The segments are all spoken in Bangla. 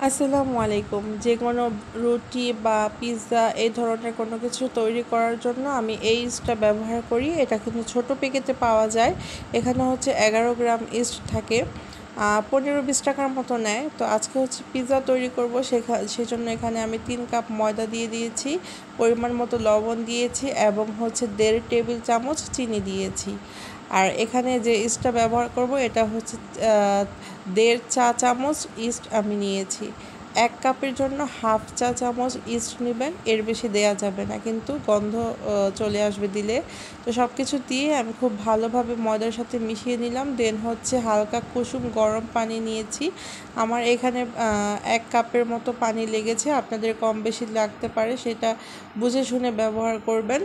আসসালামু আলাইকুম। যে কোনো রুটি বা পিৎজা এই ধরনের কোনো কিছু তৈরি করার জন্য আমি এই ইস্টটা ব্যবহার করি। এটা কিন্তু ছোট প্যাকেটে পাওয়া যায়। এখানে হচ্ছে 11 গ্রাম ইস্ট থাকে। 15-20 টাকার মতো নেয়। তো আজকে হচ্ছে পিৎজা তৈরি করব, সেজন্য এখানে আমি 3 কাপ ময়দা দিয়ে দিয়েছি, পরিমাণ মতো লবণ দিয়েছি এবং হচ্ছে 1.5 টেবিল চামচ চিনি দিয়েছি। আর এখানে যে ইস্টটা ব্যবহার করব এটা হচ্ছে 1.5 চা চামচ ইস্ট আমি নিয়েছি। 1 কাপের জন্য 1/2 চা চামচ ইস্ট নেবেন, এর বেশি দেয়া যাবে না, কিন্তু গন্ধ চলে আসবে দিলে। তো সব কিছু দিয়ে আমি খুব ভালোভাবে ময়দার সাথে মিশিয়ে নিলাম। দেন হচ্ছে হালকা কুসুম গরম পানি নিয়েছি। আমার এখানে 1 কাপের মতো পানি লেগেছে, আপনাদের কম বেশি লাগতে পারে, সেটা বুঝে শুনে ব্যবহার করবেন।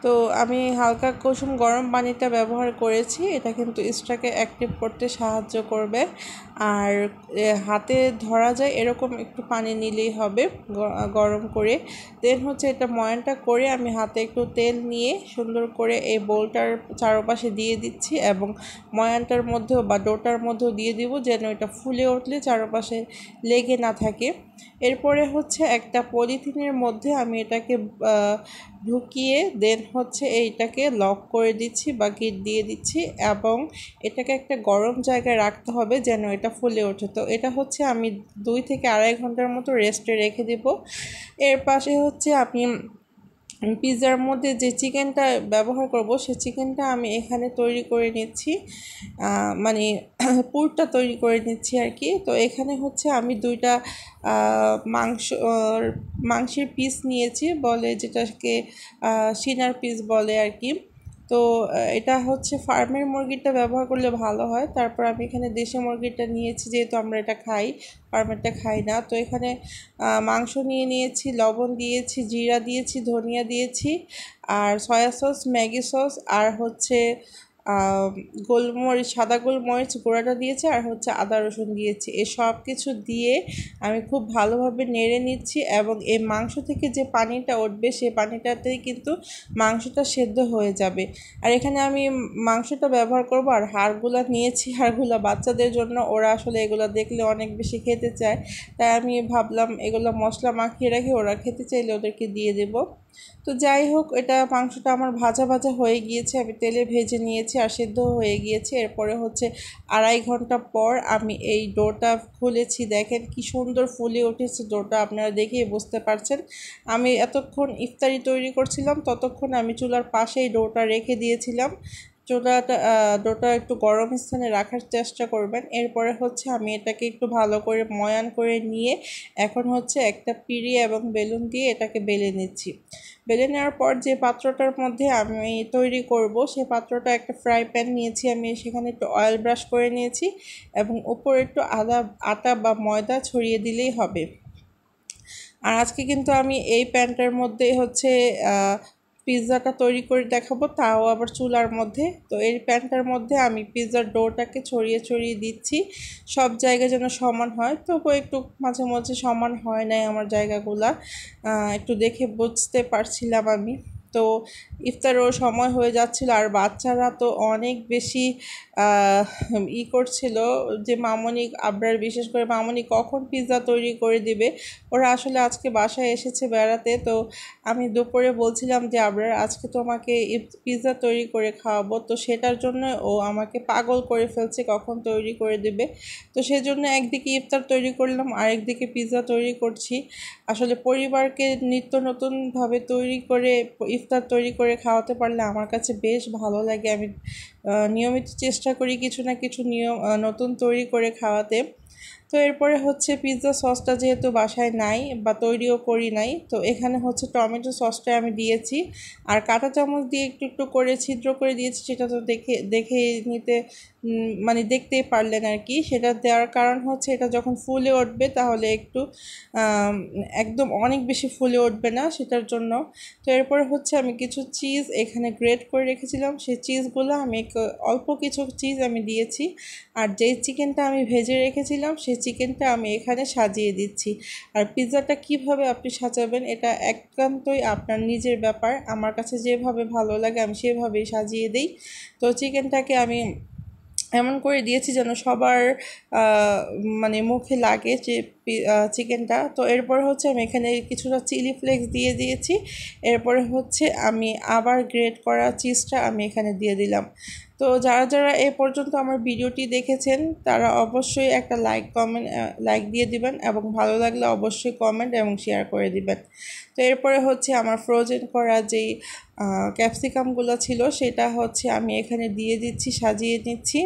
তো আমি হালকা কুসুম গরম পানিটা ব্যবহার করেছি। এটা কিন্তু ইস্টটাকে অ্যাক্টিভ করতে সাহায্য করবে। আর হাতে ধরা যায় এরকম একটু পানি নিলেই হবে গরম করে। দেন হচ্ছে এটা ময়ানটা করে আমি হাতে একটু তেল নিয়ে সুন্দর করে এই বোলটার চারপাশে দিয়ে দিচ্ছি এবং ময়ানটার মধ্যেও বা ডোটার মধ্যেও দিয়ে দিব, যেন এটা ফুলে উঠলে চারপাশে লেগে না থাকে। এরপরে হচ্ছে একটা পলিথিনের মধ্যে আমি এটাকে ঢুকিয়ে দেন হচ্ছে এইটাকে লক করে দিচ্ছি বা গিট দিয়ে দিচ্ছি এবং এটাকে একটা গরম জায়গায় রাখতে হবে যেন এটা ফুলে ওঠে। তো এটা হচ্ছে আমি 2 থেকে 2.5 ঘন্টার মতো রেস্টে রেখে দেব। এর পাশে হচ্ছে আমি পিৎজার মধ্যে যে চিকেনটা ব্যবহার করব সেই চিকেনটা আমি এখানে তৈরি করে নিচ্ছি, মানে পুরটা তৈরি করে নিচ্ছি আর কি। তো এখানে হচ্ছে আমি 2টা মাংসের পিস নিয়েছি, বলে যেটাকে সিনার পিস বলে আর কি। তো এটা হচ্ছে ফার্মের মুরগিটা ব্যবহার করলে ভালো হয়। তারপর আমি এখানে দেশি মুরগিটা নিয়েছি, যেহেতু আমরা এটা খাই, ফার্মেরটা খাই না। তো এখানে মাংস নিয়ে নিয়েছি, লবণ দিয়েছি, জিরা দিয়েছি, ধনিয়া দিয়েছি, আর সয়া সস, ম্যাগি সস, আর হচ্ছে গোলমরিচ, সাদা গোলমরিচ গুঁড়াটা দিয়েছি, আর হচ্ছে আদা রসুন দিয়েছি। এই সব কিছু দিয়ে আমি খুব ভালোভাবে নেড়ে নিচ্ছি এবং এই মাংস থেকে যে পানিটা উঠবে সেই পানিটাতেই কিন্তু মাংসটা সেদ্ধ হয়ে যাবে। আর এখানে আমি মাংসটা ব্যবহার করব, আর হাড়গুলা নিয়েছি, হাড়গুলা বাচ্চাদের জন্য, ওরা আসলে এগুলো দেখলে অনেক বেশি খেতে চায়। তাই আমি ভাবলাম এগুলো মশলা মাখিয়ে রাখি, ওরা খেতে চাইলে ওদেরকে দিয়ে দেব। তো যাই হোক, এটা মাংসটা আমার ভাজা ভাজা হয়ে গিয়েছে, আমি তেলে ভেজে নিয়েছি আর সেদ্ধ হয়ে গিয়েছে। এরপরে হচ্ছে 2.5 ঘন্টা পর আমি এই ডোটা খুলেছি, দেখেন কি সুন্দর ফুলে উঠেছে ডোটা, আপনারা দেখেই বুঝতে পারছেন। আমি এতক্ষণ ইফতারি তৈরি করছিলাম, ততক্ষণ আমি চুলার পাশেই ডোটা রেখে দিয়েছিলাম। ডোটা একটু গরম স্থানে রাখার চেষ্টা করবেন। এরপরে হচ্ছে আমি এটাকে একটু ভালো করে ময়ান করে নিয়ে এখন হচ্ছে একটা পিঁড়ি এবং বেলুন দিয়ে এটাকে বেলে নিচ্ছি। বেলে নেওয়ার পর যে পাত্রটার মধ্যে আমি তৈরি করব সেই পাত্রটা একটা ফ্রাই প্যান নিয়েছি, আমি সেখানে একটু অয়েল ব্রাশ করে নিয়েছি এবং উপরে একটু আটা বা ময়দা ছড়িয়ে দিলেই হবে। আর আজকে কিন্তু আমি এই প্যানটার মধ্যে হচ্ছে পিৎজাটা তৈরি করে দেখাবো, তাও আবার চুলার মধ্যে। তো এই প্যানটার মধ্যে আমি পিৎজার ডোটাকে ছড়িয়ে ছড়িয়ে দিচ্ছি, সব জায়গায় যেন সমান হয়। তবুও একটু মাঝে মাঝে সমান হয় নাই আমার জায়গাগুলা, একটু দেখে বুঝতে পারছিলাম আমি। তো ইফতারও সময় হয়ে যাচ্ছিল, আর বাচ্চারা তো অনেক বেশি করছিল যে মামনি, আবরার বিশেষ করে মামনি কখন পিৎজা তৈরি করে দিবে। ওরা আসলে আজকে বাসায় এসেছে বেড়াতে। তো আমি দুপুরে বলছিলাম যে আবরার, আজকে তোমাকে পিৎজা তৈরি করে খাওয়াবো, তো সেটার জন্য ও আমাকে পাগল করে ফেলছে কখন তৈরি করে দেবে। তো সেজন্য একদিকে ইফতার তৈরি করলাম, আরেকদিকে পিৎজা তৈরি করছি। আসলে পরিবারকে নিত্য নতুনভাবে তৈরি করে ইফতার তৈরি করে খাওয়াতে পারলে আমার কাছে বেশ ভালো লাগে। আমি নিয়মিত চেষ্টা করি কিছু না কিছু নতুন তৈরি করে খাওয়াতে। তো এরপরে হচ্ছে পিৎজা সসটা যেহেতু বাসায় নাই বা তৈরিও করি নাই, তো এখানে হচ্ছে টমেটো সসটা আমি দিয়েছি। আর কাঁটা চামচ দিয়ে একটু একটু করে ছিদ্র করে দিয়েছি, সেটা তো দেখে দেখে নিতে মানে দেখতেই পারলেন আর কি। সেটা দেওয়ার কারণ হচ্ছে এটা যখন ফুলে উঠবে তাহলে একটু একদম অনেক বেশি ফুলে উঠবে না, সেটার জন্য। তো এরপরে হচ্ছে আমি কিছু চিজ এখানে গ্রেট করে রেখেছিলাম, সেই চিজগুলো আমি অল্প কিছু চিজ আমি দিয়েছি। আর যেই চিকেনটা আমি ভেজে রেখেছিলাম সেই চিকেনটা আমি এখানে সাজিয়ে দিচ্ছি। আর পিৎজাটা কিভাবে আপনি সাজাবেন এটা একান্তই আপনার নিজের ব্যাপার, আমার কাছে যেভাবে ভালো লাগে আমি সেভাবেই সাজিয়ে দিই। তো চিকেনটাকে আমি এমন করে দিয়েছি যেন সবার মানে মুখে লাগে যে চিকেনটা। তো এরপরে হচ্ছে আমি এখানে কিছুটা চিলি ফ্লেক্স দিয়ে দিয়েছি। এরপরে হচ্ছে আমি আবার গ্রেট করা চিজটা আমি এখানে দিয়ে দিলাম। তো যারা যারা এ পর্যন্ত আমার ভিডিওটি দেখেছেন তারা অবশ্যই একটা লাইক দিয়ে দিবেন এবং ভালো লাগলে অবশ্যই কমেন্ট এবং শেয়ার করে দিবেন। তো এরপরে হচ্ছে আমার ফ্রোজেন করা যেই ক্যাপসিকামগুলো ছিল সেটা হচ্ছে আমি এখানে দিয়ে দিচ্ছি, সাজিয়ে নিচ্ছি।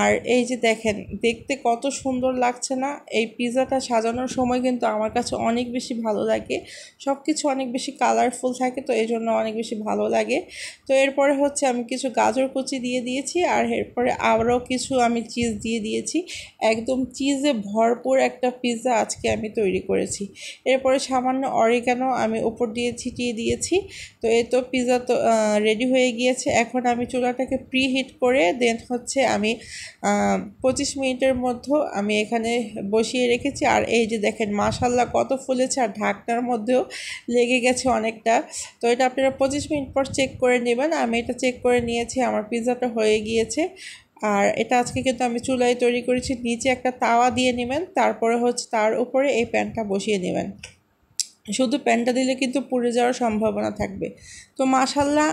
আর এই যে দেখেন, দেখতে কত সুন্দর লাগছে না? এই পিৎজাটা সাজানোর সময় কিন্তু আমার কাছে অনেক বেশি ভালো লাগে। সব কিছু অনেক বেশি কালারফুল থাকে, তো এই জন্য অনেক বেশি ভালো লাগে। তো এরপরে হচ্ছে আমি কিছু গাজর কুচি দিয়ে দিয়েছি, আর এরপরে আরও কিছু আমি চিজ দিয়ে দিয়েছি। একদম চিজে ভরপুর একটা পিৎজা আজকে আমি তৈরি করেছি। এরপরে সামান্য অরিগানো আমি উপর দিয়ে ছিটিয়ে দিয়েছি। তো এই তো পিৎজা তো রেডি হয়ে গিয়েছে। এখন আমি চুলাটাকে প্রিহিট করে দেন হচ্ছে আমি 25 মিনিটের মধ্যে আমি এখানে বসিয়ে রেখেছি। আর এই যে দেখেন মাশাল্লাহ কত ফুলেছে, আর ঢাকনার মধ্যেও লেগে গেছে অনেকটা। তো এটা আপনারা 25 মিনিট পর চেক করে নেবেন। আমি এটা চেক করে নিয়েছি, আমার পিৎজাটা হয়ে গিয়েছে। আর এটা আজকে কিন্তু আমি চুলায় তৈরি করেছি। নিচে একটা তাওয়া দিয়ে নেবেন, তারপরে হচ্ছে তার উপরে এই প্যানটা বসিয়ে নেবেন। শুধু প্যানটা দিলে কিন্তু পুড়ে যাওয়ার সম্ভাবনা থাকবে। তো মাশাল্লাহ,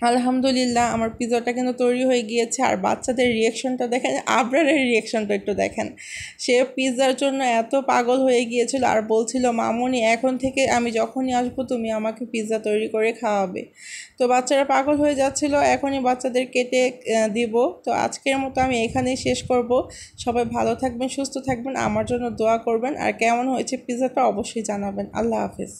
আলহামদুলিল্লাহ, আমার পিৎজাটা কিন্তু তৈরি হয়ে গিয়েছে। আর বাচ্চাদের রিয়াকশনটা দেখেন, আবরারের রিয়াকশনটা একটু দেখেন। সে পিৎজার জন্য এত পাগল হয়ে গিয়েছিল আর বলছিল, মামুনি এখন থেকে আমি যখনই আসবো তুমি আমাকে পিৎজা তৈরি করে খাওয়াবে। তো বাচ্চারা পাগল হয়ে যাচ্ছিল, এখনই বাচ্চাদের কেটে দিব। তো আজকের মতো আমি এখানেই শেষ করব। সবাই ভালো থাকবেন, সুস্থ থাকবেন, আমার জন্য দোয়া করবেন। আর কেমন হয়েছে পিৎজাটা অবশ্যই জানাবেন। আল্লাহ হাফেজ।